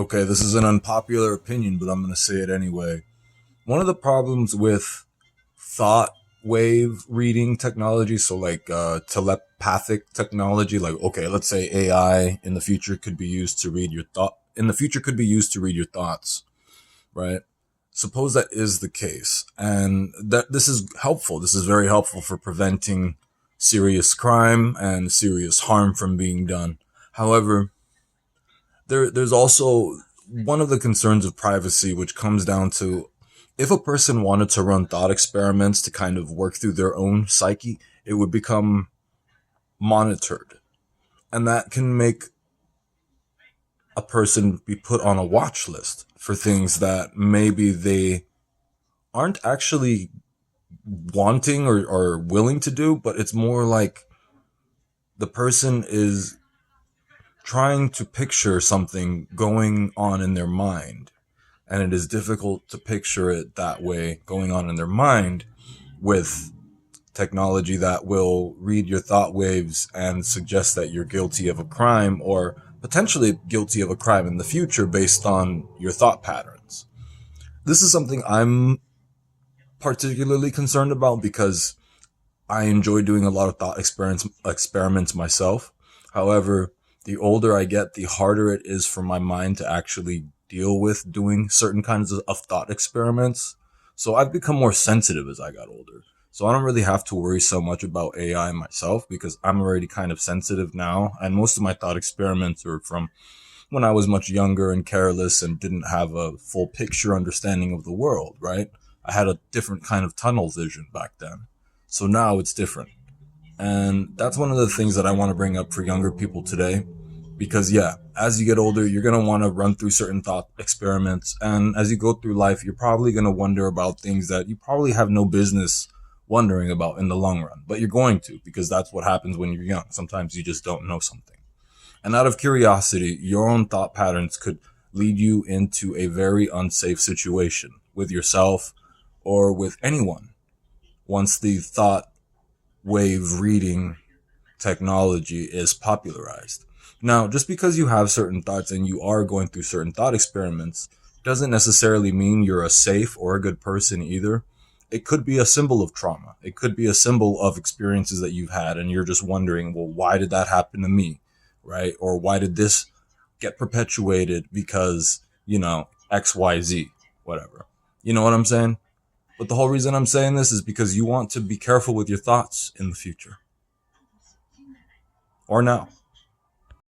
Okay, this is an unpopular opinion, but I'm going to say it anyway. One of the problems with thought wave reading technology, so like telepathic technology, like okay, let's say AI in the future could be used to read your thought. In the future, could be used to read your thoughts, right? Suppose that is the case, and that this is helpful. This is very helpful for preventing serious crime and serious harm from being done. However, there's also one of the concerns of privacy, which comes down to if a person wanted to run thought experiments to kind of work through their own psyche, it would become monitored. And that can make a person be put on a watch list for things that maybe they aren't actually wanting or willing to do, but it's more like the person is trying to picture something going on in their mind, and it is difficult to picture it that way going on in their mind with technology that will read your thought waves and suggest that you're guilty of a crime or potentially guilty of a crime in the future based on your thought patterns. This is something I'm particularly concerned about because I enjoy doing a lot of thought experiments myself. However, the older I get, the harder it is for my mind to actually deal with doing certain kinds of thought experiments. So I've become more sensitive as I got older. So I don't really have to worry so much about AI myself because I'm already kind of sensitive now. And most of my thought experiments are from when I was much younger and careless and didn't have a full picture understanding of the world, right? I had a different kind of tunnel vision back then. So now it's different. And that's one of the things that I want to bring up for younger people today. Because, yeah, as you get older, you're going to want to run through certain thought experiments. And as you go through life, you're probably going to wonder about things that you probably have no business wondering about in the long run. But you're going to, because that's what happens when you're young. Sometimes you just don't know something. And out of curiosity, your own thought patterns could lead you into a very unsafe situation with yourself or with anyone once the thought wave reading technology is popularized. Now, just because you have certain thoughts and you are going through certain thought experiments doesn't necessarily mean you're a safe or a good person either. It could be a symbol of trauma. It could be a symbol of experiences that you've had and you're just wondering, well, why did that happen to me? Right? Or why did this get perpetuated because, XYZ, whatever. You know what I'm saying? But the whole reason I'm saying this is because you want to be careful with your thoughts in the future or now.